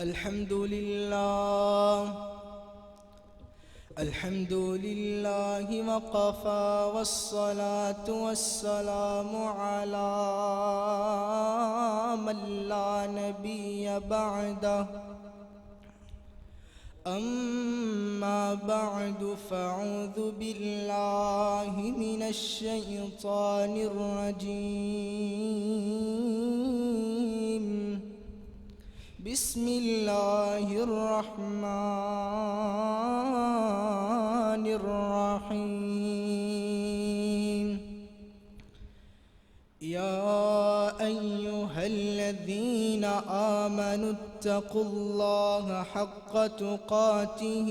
الحمد لله وقفى، والصلاة والسلام على من لا نبي بعده. أما بعد، فأعوذ بالله من الشيطان الرجيم. بسم الله الرحمن الرحيم. يا أيها الذين آمنوا اتقوا الله حق تقاته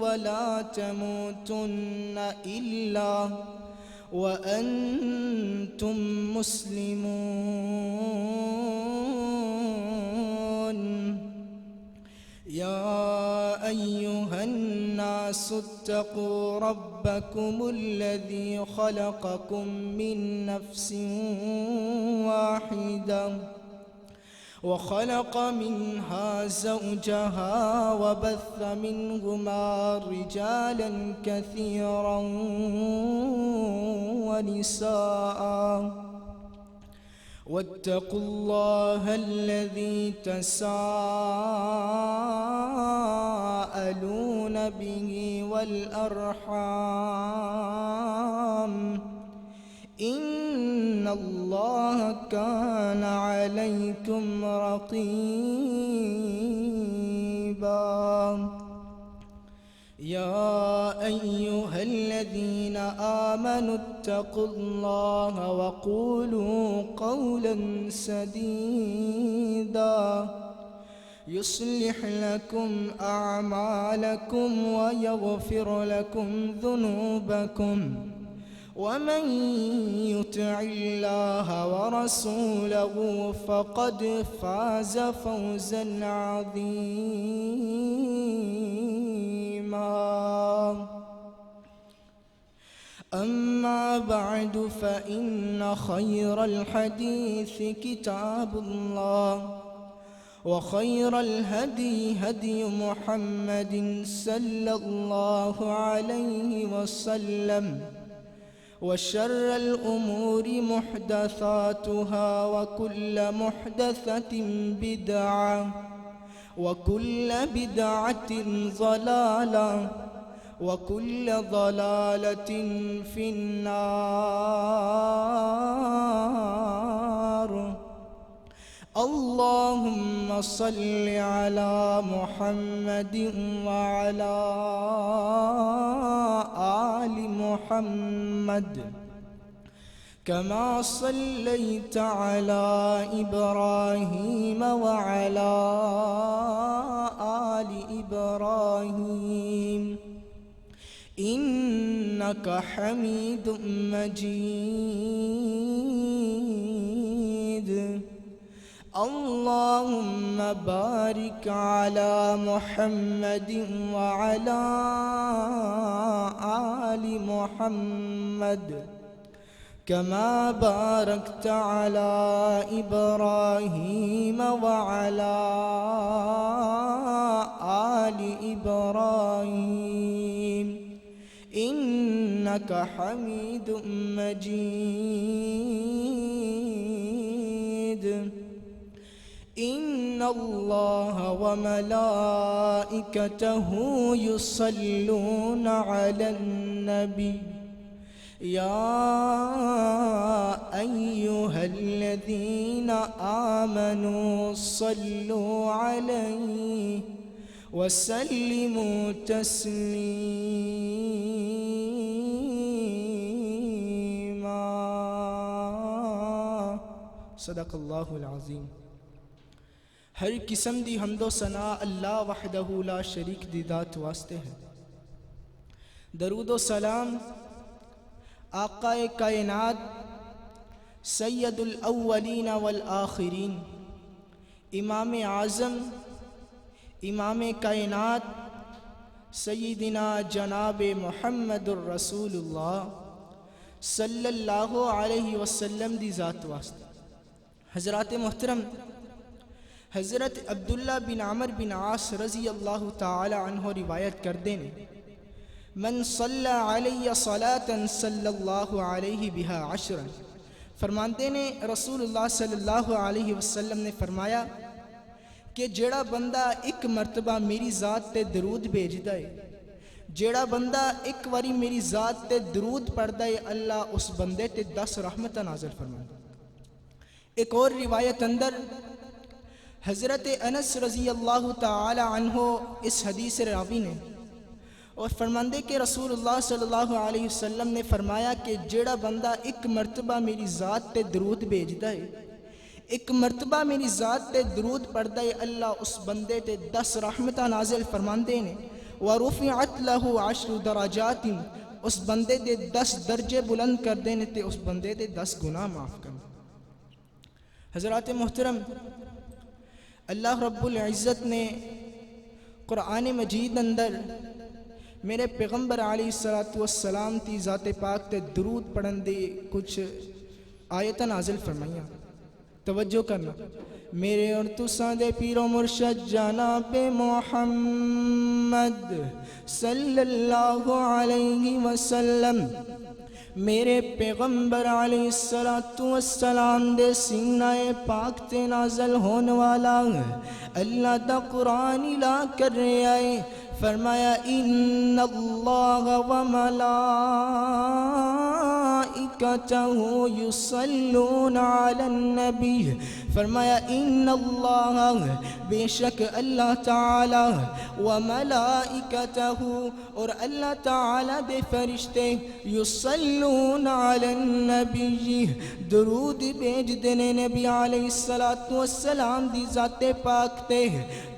ولا تموتن إلا وأنتم مسلمون. يا أيها الناس اتقوا ربكم الذي خلقكم من نفس واحدة، وخلق منها زوجها، وبث منهما رجالا كثيرا ونساء. واتقوا الله الذي تساءلون به والأرحام، إن الله كان عليكم رقيبا. يا أيها الذين آمنوا اتقوا الله وقولوا قولا سديدا يصلح لكم أعمالكم ويغفر لكم ذنوبكم، ومن يطع الله ورسوله فقد فاز فوزا عظيما. أما بعد، فإن خير الحديث كتاب الله، وخير الهدي هدي محمد صلى الله عليه وسلم، وشر الأمور محدثاتها، وكل محدثة بدعة، وكل بدعة ضلالة، وكل ضلالة في النار. اللهم صل على محمد وعلى آل محمد، كما صليت على إبراهيم وعلى آل إبراهيم إنك حميد مجيد. اللهم بارك على محمد وعلى آل محمد، كما باركت على إبراهيم وعلى آل إبراهيم إنك حميد مجيد. إن الله وملائكته يصلون على النبي. يا أيها الذين آمنوا صلوا عليه وسلموا تسليما. صدق الله العظيم. ہر قسم دی حمد و ثنا اللہ وحدہ لا شریک دی ذات واسطے ہے۔ درود و سلام آقا کائنات سید الاولین والآخرین، امام اعظم، امام کائنات سیدنا جناب محمد الرسول اللہ صلی اللہ علیہ وسلم دی ذات واسطے۔ حضرات محترم، حضرت عبداللہ بن عمر بن عاص رضی اللہ تعالی عنہ روایت کردے نے من صلی علی صلاة صلی اللہ علیہ بہا عشرا، فرماندے نے رسول اللہ صلی اللہ علیہ وسلم نے فرمایا کہ جیڑا بندہ ایک مرتبہ میری ذات تے درود بھیجدا ہے، جیڑا بندہ ایک واری میری ذات تے درود پڑھدا ہے، اللہ اس بندے تے 10 رحمتاں نازل فرماندا۔ ایک اور روایت اندر حضرت انس رضی اللہ تعالی عنہ اس حدیث راوی نے اور فرماندے کہ رسول اللہ صلی اللہ علیہ وسلم نے فرمایا کہ جیڑا بندہ ایک مرتبہ میری ذات تے درود بھیجدا ہے، ایک مرتبہ میری ذات تے درود پڑھدا ہے، اللہ اس بندے تے 10 رحمتاں نازل فرماندے نے، وَرُفِعَتْ لَهُ 10 درجات، اس بندے دے 10 درجے بلند کر دینے تے اس بندے دے 10 گناہ معاف کر۔ حضرات محترم، اللہ رب العزت نے قرآن مجید اندر میرے پیغمبر علیہ السلام تی ذات پاک تے درود پڑھن دے کچھ آیتاں نازل فرمائیاں، توجہ کرنا۔ میرے اور تساں دے پیر و مرشد جناب محمد صلی اللہ علیہ وسلم، میرے پیغمبر علیہ السلام دے سینہ پاک تے نازل ہون والا اللہ دا قرآن لا کر رہے آئے، فرمایا ان اللہ و ملائکتہ یصلون علی النبی، فرمایا ان اللہ، بے شک اللہ تعالی، و ملائکتہ، اور اللہ تعالی دے فرشتے، یصلون علی النبی، درود بھیج دینے نبی علیہ السلام دی ذات پاک تے۔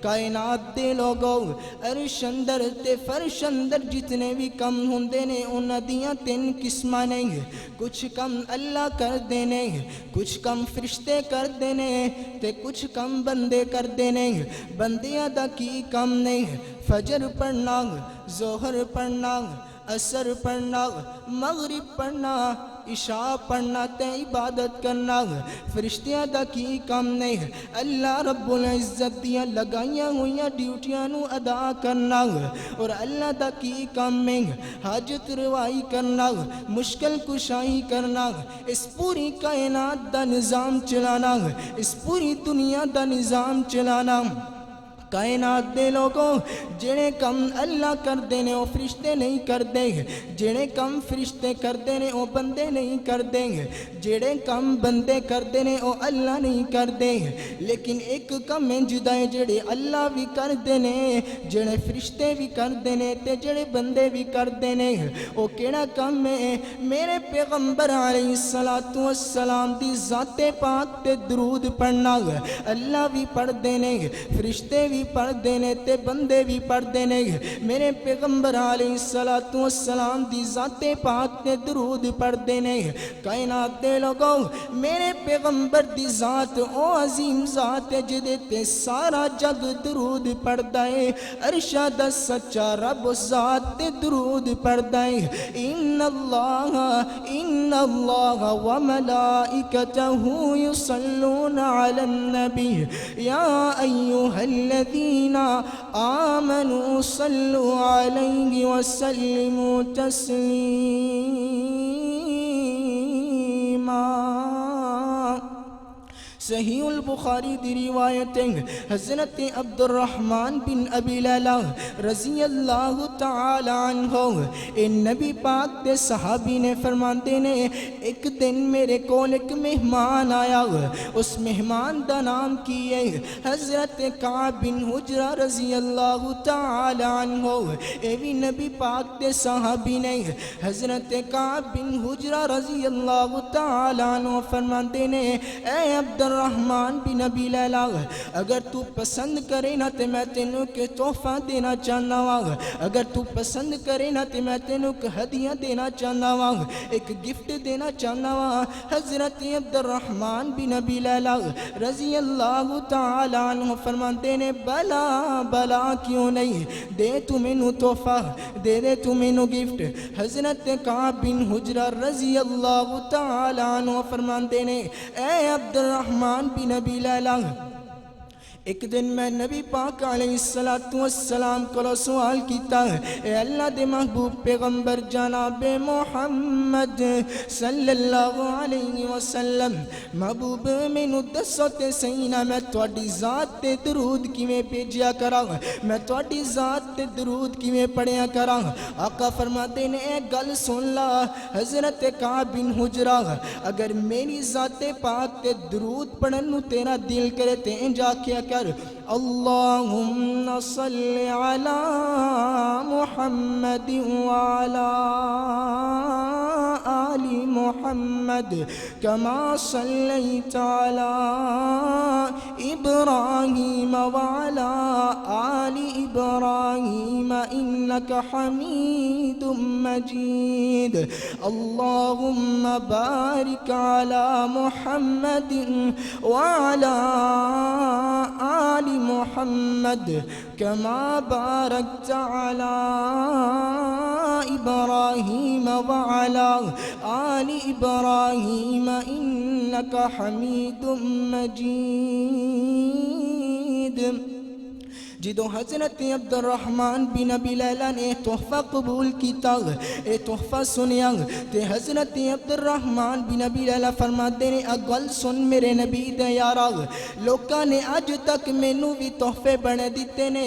کائنات دے لوگوں، عرش اندر تے فرش اندر جتنے بھی کم ہوندے نے انہاں دیاں 3 قسماں نے، کچھ کم اللہ کر دینے، کچھ کم فرشتے کر دینے تے کچھ کم بندے کر دینے۔ بندیاں دا کی کم نہیں، فجر پڑھنا، ظہر پڑھنا، عصر پڑھنا، مغرب پڑھنا، عشاء پڑھنا تے عبادت کرنا۔ فرشتیاں دا کی کم نہیں، اللہ رب العزت دیاں لگائیاں ہوئیاں ڈیوٹیاں نو ادا کرنا، اور اللہ دا کی کم نہیں، حاجت روائی کرنا، مشکل کشائی کرنا، اس پوری کائنات دا نظام چلانا، اس پوری دنیا دا نظام چلانا۔ کائنات دے لوگوں، جڑے کم اللہ کر دینے وہ فرشتے نہیں کر دیں گے، جڑے کم فرشتے کر دینے وہ بندے نہیں کر دیں گے، جڑے کم بندے کر دینے وہ اللہ نہیں کر دیں گے۔ لیکن ایک کم انجدہ ہے جڑے اللہ بھی کر دینے، جڑے فرشتے بھی کر دینے تے جڑے بندے بھی کر دینے، وہ کیڑا کم ہے؟ میرے پیغمبر علیہ السلام دی ذات پاک تے درود پڑھنا، اللہ بھی پڑھ دینے، فرشتے بھی پڑھ دینے تے بندے بھی پڑھ دینے۔ میرے پیغمبر علیہ السلام دی ذات پاک تے درود پڑھ دینے۔ کائنات دے لوگوں، میرے پیغمبر دی ذات او عظیم ذات ہے جدے تے سارا جگ درود پڑھ دائے، عرش دا سچا رب ذات تے درود پڑھ دائے۔ ان اللہ و ملائکتہ یصلون علی النبی یا ایہا الذین آمنوا صلوا علیہ وسلموا تسلیما۔ صحیح البخاری دی روایتیں حضرت عبد الرحمن بن ابی لیلہ رضی اللہ تعالی عنہ، نبی پاک دے صحابی نے فرماندے نے ایک دن میرے کول ایک مہمان آیا، اس مہمان دا نام کی ہے حضرت کعب بن حجرہ رضی اللہ تعالی عنہ۔ اے بھی نبی پاک دے صحابی نے حضرت کعب بن حجرہ رضی اللہ تعالی عنہ فرماندے نے اے عبد الرحمن بن ابی لیلہ، اگر تو پسند کرے نا تے میں تینوں کے تحفہ دینا چاہنا ہوں، اگر تو پسند کرے نا تے میں تینوں کے ہدیہ دینا چاہنا ہوں، ایک گفٹ دینا چاہنا ہوں۔ حضرت عبد الرحمن بن ابی لیلہ رضی اللہ تعالی عنہ فرماتے نے بلا بلا کیوں نہیں، دے تو مینوں تحفہ، دے تو مینوں گفٹ۔ حضرت کعب بن حجرہ رضی اللہ تعالی عنہ فرماتے نے اے عبد الرحمن بن ابی لیلہ، ایک دن میں نبی پاک علیہ السلام کو سوال کیتا اے اللہ دے محبوب پیغمبر جناب محمد صلی اللہ علیہ وسلم محبوب مینوں دسو تے صحیح نہ میں تواڈی ذات تے درود کیویں بھیجیا کراں میں تواڈی ذات تے درود کیویں پڑھیا کراں آقا فرماتے نے اے گل سن لا حضرت کعب بن حجرہ اگر میری ذات پاک تے درود پڑھن نو تیرا دل کرے تے انجا کیا کر اللہم صلی علی محمد وعلی آل محمد کما صلیت علی ابراہیم وعلی آل ابراہیم انکا حمید مجید اللہم بارک علی محمد وعلی آل محمد كما باركت على إبراهيم وعلى آل إبراهيم إنك حميد مجيد جدو حضرت عبد الرحمن بن ابی لیلہ نے تحفہ قبول کیتا اے تحفہ سنیا تے حضرت عبد الرحمن بن ابی لیلہ فرماتے نے اگل سن میرے نبی دے یارا لوکاں نے اج تک مینوں بھی تحفے بنے دیتے نے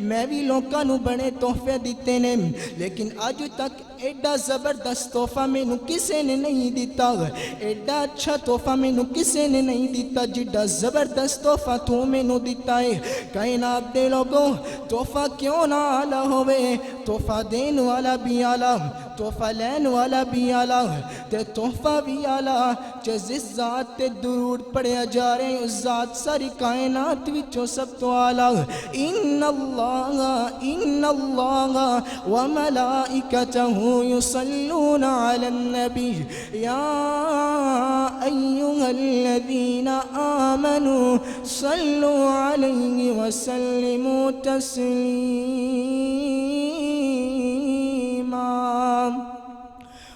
میں بھی لوکاں نو بنے تحفے دیتے نے لیکن اج تک ایڈا زبردست تحفہ مینوں کسے نے نہیں دیتا ایڈا اچھا تحفہ مینوں کسے نے نہیں دیتا جڈا زبردست تحفہ تو مینوں دیتا ہے کائنات دے لوگوں تحفہ کیوں نہ اعلیٰ ہوئے تحفہ دین والا بھی اعلیٰ تحفہ لین والا بھی اعلیٰ تے تحفہ بھی اعلیٰ جس ذات تے درود پڑھیا جا رہے ہیں اس ذات ساری کائنات وچوں سب تو اعلیٰ ان اللہ وملائکتہ یصلون علی النبی یا ایہا الذین آمنوا صلوا علیہ وسلموا تسلیما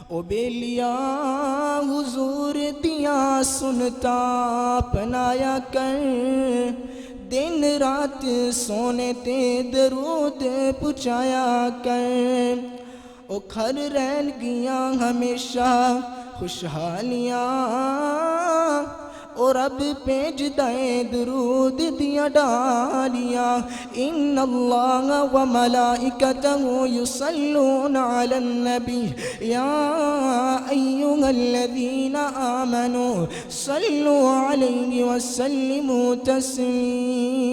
او بیلیا حضور دیا سنتا اپنایا کر دن رات سونے تے درود پچایا کر او کھر رہن گیاں ہمیشہ خوشحالیاں اور رب پیج دائے درود دیا ڈالیاں ان اللہ و ملائکتہ یصلون علی النبی یا ایہا الذین آمنوا صلوا علیہ وسلموا تسلیما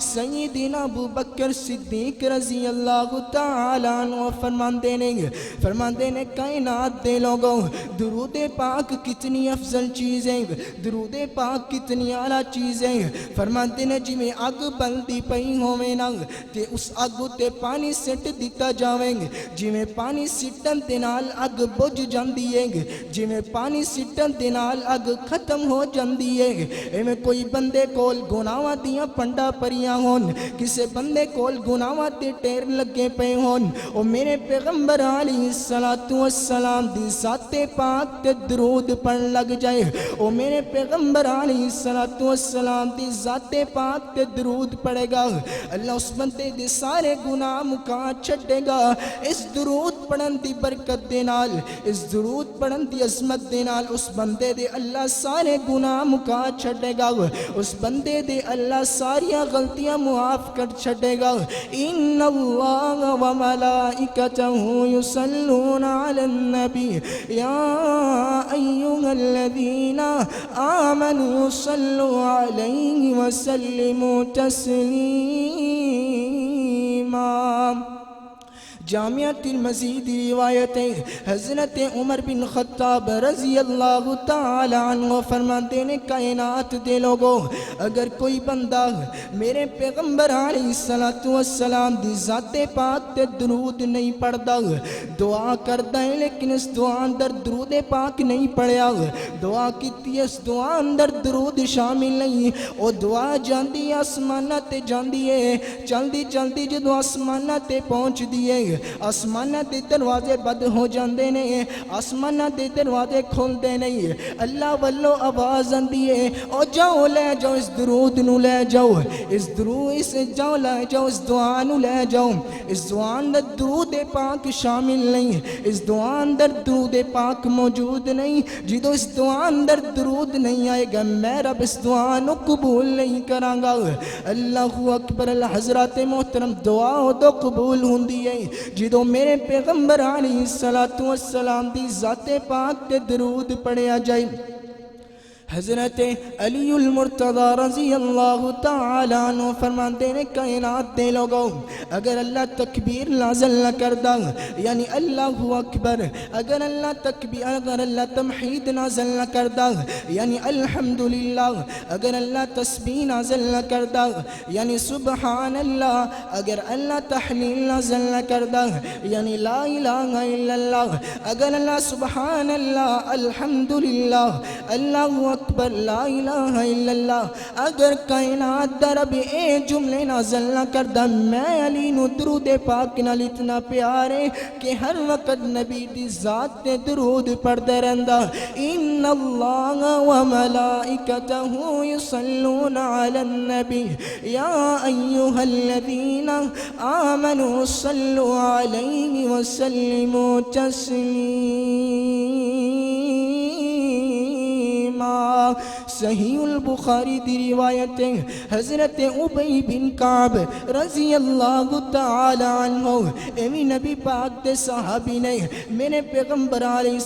سیدنا ابو بکر صدیق رضی اللہ تعالیٰ عنہ فرماندے نے کائنات دے لوگوں درود پاک کتنی افضل چیزیں درود پاک کتنی اعلیٰ چیزیں فرماتے ہیں جی میں اگ بلدی پئی ہوئے نا تے اس اگ تے پانی سٹ دیتا جاویں جی میں پانی سٹن دے نال اگ بجھ جاندی ہے جی میں پانی سٹن دے نال اگ ختم ہو جاندی ہے ایویں کوئی بندے کول گناہاں دیاں پنڈا پریاں ہون کسے بندے کول گناہاں تے ٹیر لگے پے ہون او میرے پیغمبر علیہ السلام دی ذات پاک تے درود پڑھ لگ جائے او میرے پیغمبر علیہ السلام دی ذات پاک تے درود پڑھے گا اللہ اس بندے دے سارے گناہ مکا چھڑے گا اس درود پڑھن دی برکت دے نال اس درود پڑھن دی عظمت دے نال اس بندے دے اللہ سارے گناہ مکا چھڑے گا اس بندے دے اللہ ساریاں غلطیاں معاف کر چھڑے گا ان اللہ و ملائکتہ یصلون علی النبی یا ایہا الذین آمنوا صلوا علیہ وسلموا تسلیما جامعۃ المزید روایت حضرت عمر بن خطاب رضی اللہ تعالی عنہ فرماتے ہیں کائنات دے لوگوں اگر کوئی بندہ میرے پیغمبر علیہ السلام دی ذات پاک تے درود نہیں پڑھدا دعا کردا ہے لیکن اس دعا اندر درود پاک نہیں پڑھیا دعا کیتی اس دعا اندر درود شامل نہیں او دعا جاندی آسماناں تے جاندی ہے چلدی چلدی جدوں آسماناں تے پہنچ دی ہے آسماناں دے دروازے بند ہو جاندے نے، آسماناں دے دروازے کھلدے نہیں، اللہ والوں آواز آندی ہے او جاؤ لے جاؤ اس درود نو لے جاؤ، اس درود اس جاؤ لے جاؤ اس دعا نو لے جاؤ، اس دعا اندر درود پاک شامل نہیں، اس دعا اندر درود پاک موجود نہیں، جدو اس دعا اندر درود نہیں آئے گا میں رب اس دعا نو قبول نہیں کراں گا۔ اللہ اکبر۔ حضرات محترم دعا ادو قبول ہوندی ہے جدو میرے پیغمبر علیہ السلام دی ذات پاک تے درود پڑھیا جائے۔ حضرت علی المرتضی رضی اللہ تعالیٰ عنہ فرماتے ہیں کائنات دے لوگوں اگر اللہ تکبیر نازل نہ کردہ یعنی اللہ اکبر، اگر اللہ تکبیر، اگر اللہ تمحید نازل نہ کردہ یعنی الحمدللہ، اگر اللہ تسبیح نازل نہ کردہ یعنی سبحان اللہ، اگر اللہ تحلیل نازل نہ کردہ یعنی لا الہ الا اللہ، اگر اللہ سبحان اللہ الحمدللہ اللہ اکبر لا الہ الا اللہ، اگر کائنات دا رب اے جملے نازل نہ کردہ میں علی نو درود پاک نال اتنا پیارے کہ ہر وقت نبی دی ذات تے درود پڑھتے رہندا۔ ان اللہ و ملائکتہ یصلون علی النبی یا ایہا الذین آمنوا صلوا علیہ وسلموا تسلیما۔ صحیح البخاری دی روایت ہے حضرت ابی بن کعب رضی اللہ تعالی عنہ ایمی نبی پاک دے صحابی نے میرے پیغمبر علیہ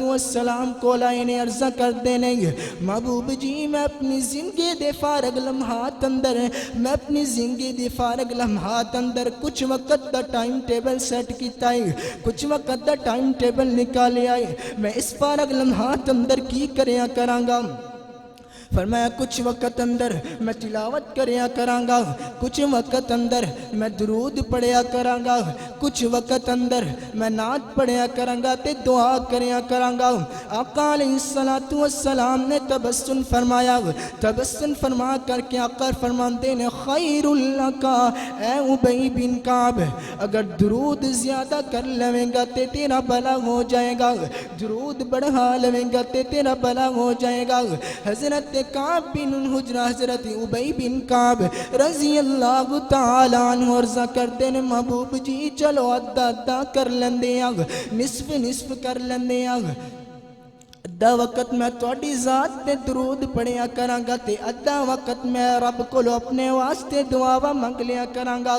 السلام کو لائنے عرضہ کر دینے محبوب جی میں اپنی زندگی دے فارغ لمحات اندر، میں اپنی زندگی دے فارغ لمحات اندر کچھ وقت دا ٹائم ٹیبل سیٹ کیتا ہے، کچھ وقت دا ٹائم ٹیبل نکالے آئے میں اس فارغ لمحات اندر کی کریا کرانگا۔ فرمایا کچھ وقت اندر میں تلاوت کریا کرانگا، کچھ وقت اندر میں درود پڑھیا کرانگا، کچھ وقت اندر میں نعت پڑھیا کرانگا تے دعا کریا کرانگا۔ آقا علیہ السلام نے تبسم فرمایا، تبسم فرما کر کے آقا فرماندے نے خیر لکا اے ابی بن کعب اگر درود زیادہ کر لویں گا تے تیرا بھلا ہو جائے گا، درود بڑھا لویں گا تے تیرا بھلا ہو جائے گا۔ حضرت کعب بن حجرہ حضرت ابی بن کعب رضی اللہ تعالیٰ عنہ عرضہ کرتے ہیں محبوب جی چلو ادھا ادھا کر لندے آگ، نصف نصف کر لندے آگ، ادھا وقت میں توڑی ذات تے درود پڑھیا کرانگا تے ادھا وقت میں رب کو اپنے واسطے دعاوا منگ لیا کرانگا،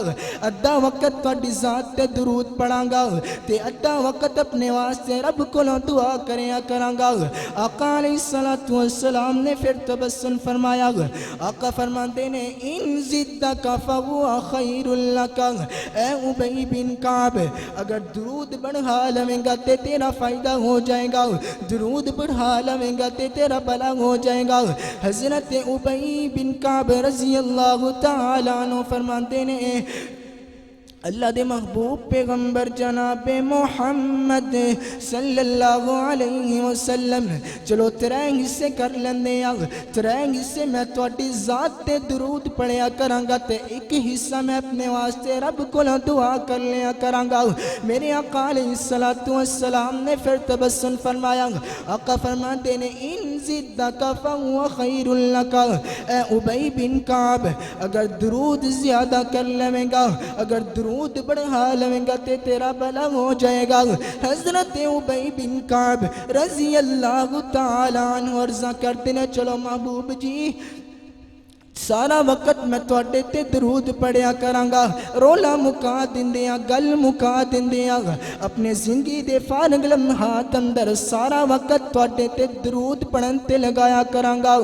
ادھا وقت توڑی ذات تے درود پڑھانگا تے ادھا وقت اپنے واسطے رب کو دعا کریا کرانگا۔ آقا علیہ السلام نے پھر تبسم فرمایا، آقا فرماتے نے ان زدک فہو خیر لک اے ابی بن کعب اگر درود بڑھا لویں گا تے تیرا فائدہ ہو جائے گا، درود بڑھا لویں گا تے تیرا بھلا ہو جائے گا۔ حضرت ابی بن کعب رضی اللہ تعالیٰ عنہ فرماتے ہیں اللہ دے محبوب پیغمبر جناب محمد صلی اللہ علیہ وسلم چلو ترائیں حصے کر لیندے آگ، ترائیں حصے میں توڑی ذات تے درود پڑھیا کرانگا تے ایک حصہ میں اپنے واسطے رب کو دعا کر لیا کرانگا۔ میرے آقا علیہ السلام نے پھر تبسم فرمایا، آقا فرماتے نے ان زدک فہو خیر لک اے ابی بن کعب اگر درود زیادہ کر لیں گا، اگر درود بڑھا لویں گا تے تیرا بھلا ہو جائے گا۔ حضرت ابی بن کعب رضی اللہ تعالیٰ عنہ عرضہ کرتے ہیں چلو محبوب جی سارا وقت میں توڑے تے درود پڑھیا کرانگا، رولا مکا دندیاں گل مکا دندیاں اپنے زندگی دے فارغ لمحات اندر سارا وقت توڑے تے درود پڑھن تے لگایا کرانگا۔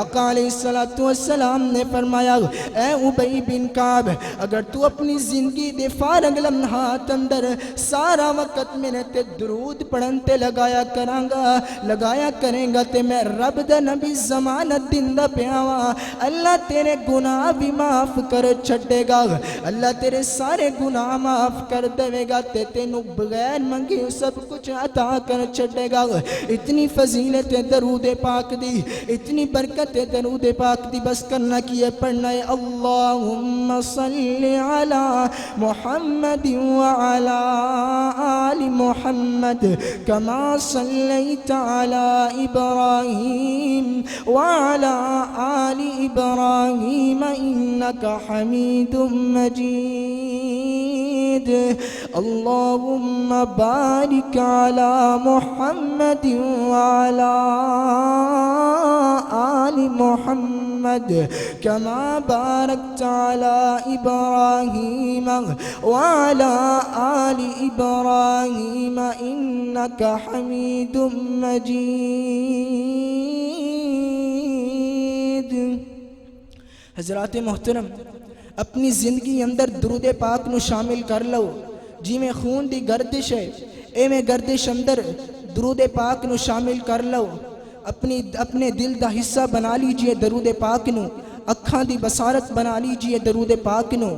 آقا علیہ السلام نے فرمایا اے ابی بن کعب اگر تو اپنی زندگی دے فارغ لمحات اندر سارا وقت میرے تے درود پڑھن تے لگایا کرانگا، لگایا کریں گا تے میں رب دا نبی ضمانت دندہ پیاوا اللہ اللہ تیرے گناہ بھی معاف کر چھڑے گا، اللہ تیرے سارے گناہ معاف کر دے گا، تے تینوں بغیر منگے سب کچھ عطا کر چھڑے گا۔ اتنی فضیلت درود پاک دی، اتنی برکت درود پاک دی، بس کرنا کی ہے، پڑھنا ہے اللہم صلی علی محمد وعلی آل محمد کما صلیت علی ابراہیم وعلی آل ابراہیم انک حمید مجید۔ اللہم بارک علی محمد وعلی آل محمد کما بارکت علی ابراہیم وعلی آل ابراہیم انک حمید مجید۔ حضرات محترم، اپنی زندگی اندر درود پاک نو شامل کر لو، جی میں خون دی گردش ہے اے میں گردش اندر درود پاک نو شامل کر لو، اپنے دل دا حصہ بنا لیجئے درود پاک نو، اکھاں دی بصارت بنا لیجئے درود پاک نو،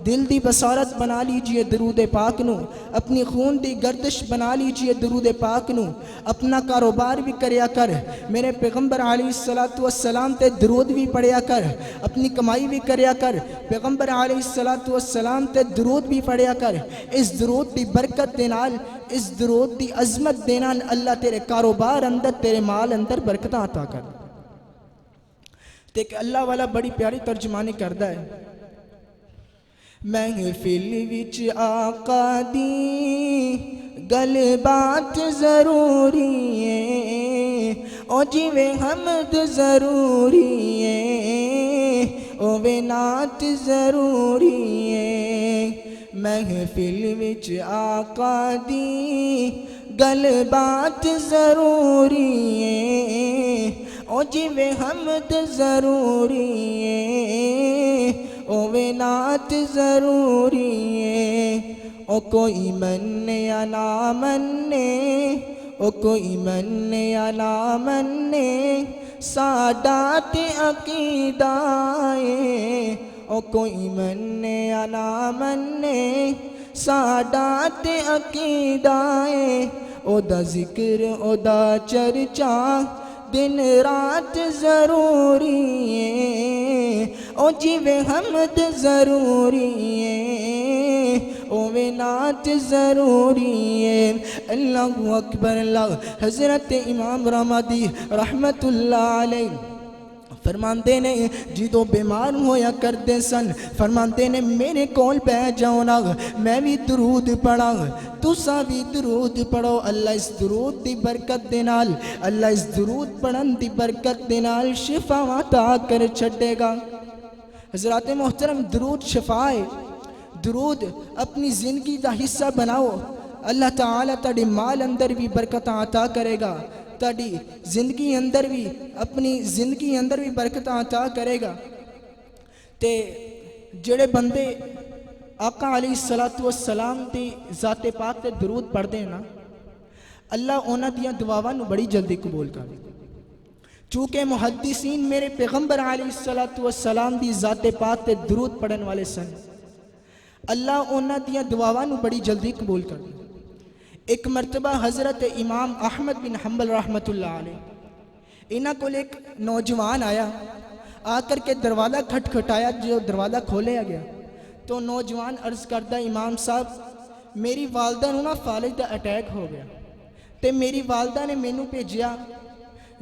دل دی بصارت بنا لیجئے درود پاک نو، اپنی خون دی گردش بنا لیجئے درود پاک نو، اپنا کاروبار بھی کریا کر، میرے پیغمبر علیہ السلام تے درود بھی پڑھیا کر، اپنی کمائی بھی کریا کر، پیغمبر علیہ السلام تے درود بھی پڑھیا کر۔ اس درود دی برکت دے نال، اس درود دی عظمت دے نال اللہ تیرے کاروبار اندر، تیرے مال اندر برکتاں عطا کر۔ تے کہ اللہ والا بڑی پیاری ترجمانی کردہ ہے، محفل وچ آقا دی گل بات ضروری ہے، او جیویں حمد ضروری ہے، اوے نعت ضروری ہے۔ محفل وچ آقا دی گل بات ضروری ہے، او جیویں حمد ضروری ہے، اوے نعت ضروری ہے۔ او کوئی مننے یا نہ مننے، او کوئی مننے یا نہ مننے، ساڈا تے عقیدہ ہے۔ او کوئی مننے یا نہ مننے، ساڈا تے عقیدہ ہے۔ او دا ذکر او دا چرچا دن رات ضروری ہے، او جیویں حمد ضروری ہے، اوے نعت ضروری ہے۔ اللہ اکبر اللہ۔ حضرت امام رمادی رحمت اللہ علیہ فرماندے نے جدو بیمار ہویا کردے سن، فرماندے نے میرے کول پہ جاؤ نا، میں بھی درود پڑھا، تسا بھی درود پڑھو، اللہ اس درود دی برکت دے نال، اللہ اس درود پڑھن دی برکت دے نال شفا عطا کر چھڑے گا۔ حضرات محترم، درود شفا ہے، درود اپنی زندگی دا حصہ بناؤ، اللہ تعالیٰ تاڑی مال اندر بھی برکت عطا کرے گا، تاڑی زندگی اندر بھی، اپنی زندگی اندر بھی برکت عطا کرے گا۔ تے جڑے بندے آقا علیہ السلام دی ذات پاک تے درود پڑھ دے نا، اللہ اونا دیاں دعاواں نو بڑی جلدی قبول کر دے۔ چونکہ محدثین میرے پیغمبر علیہ السلام دی ذات پاک تے درود پڑھن والے سن، اللہ اونا دیاں دعاواں نو بڑی جلدی قبول کر دے۔ ایک مرتبہ حضرت امام احمد بن حنبل رحمت اللہ علیہ، انہاں کو ایک نوجوان آیا، آ کر کے دروازہ کھٹکھٹایا، جو دروازہ کھولیا گیا تو نوجوان عرض کردہ امام صاحب میری والدہ نو نا فالج دا اٹیک ہو گیا تے میری والدہ نے مینو بھیجیا،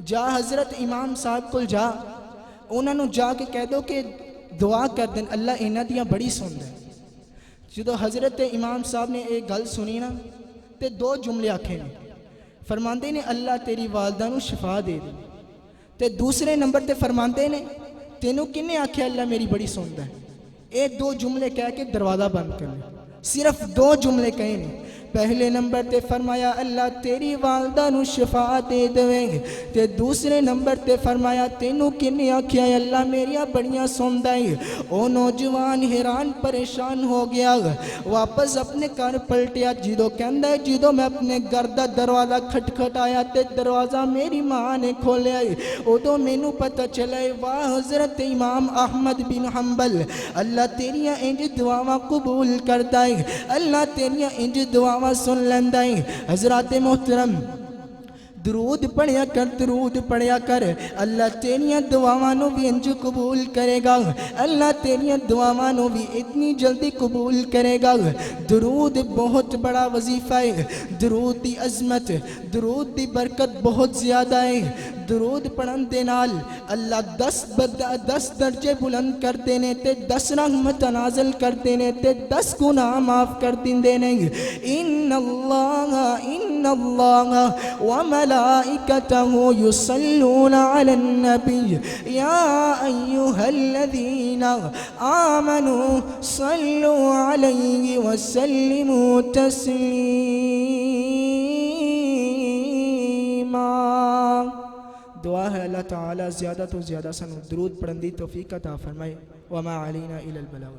جا حضرت امام صاحب کو جا، انہاں نو جا کے کہہ دو کہ دعا کر دیں، اللہ انہاں دیاں بڑی سن دے۔ جدو حضرت امام صاحب نے ایک گل سنی نا تے دو جملے آکھے نے، فرماندے نے اللہ تیری والدہ نو شفا دے دے، تے دوسرے نمبر تے فرماندے نے تینوں کنے آکھے اللہ میری بڑی سندا ہے۔ اے دو جملے کہہ کے دروازہ بند کر لے، صرف دو جملے کہے نے، پہلے نمبر تے فرمایا اللہ تیری والدہ نو شفا دے دویں تے دوسرے نمبر تے فرمایا تینوں کنے آکھیا ہے اللہ میریاں بڑیاں سوندا ہے۔ او نوجوان حیران پریشان ہو گیا، واپس اپنے گھر پلٹیا، جدو کہندا ہے جدو میں اپنے گھر دا دروازہ کھٹکھٹایا تے دروازہ میری ماں نے کھولیا ہے، ادو مینوں پتہ چلا ہے واہ حضرت امام احمد بن حنبل اللہ تیریاں انج دعاواں قبول کردا ہے، اللہ تیریاں انج دعاواں سن لیندا ہے۔ حضرات محترم درود پڑھیا کر، درود پڑھیا کر، اللہ تیریاں دعاواں نو بھی انج قبول کرے گا، اللہ تیریاں دعاواں نو بھی اتنی جلدی قبول کرے گا۔ درود بہت بڑا وظیفہ ہے، درود دی عظمت، درود دی برکت بہت زیادہ ہے۔ درود پڑھن دے نال اللہ 10 درجے بلند کر دینے تے 10 رحمت نازل کر دینے تے 10 گناہ معاف کر دیندے نے۔ ان اللہ وملائکتہ یصلون علی النبی یا ایہا الذین آمنوا صلوا علیہ وسلموا تسلیما۔ دعا ہے اللہ تعالی زیادہ تو زیادہ سنو درود پڑھن دی توفیق عطا فرمائے۔ وما علینا الا البلاغ۔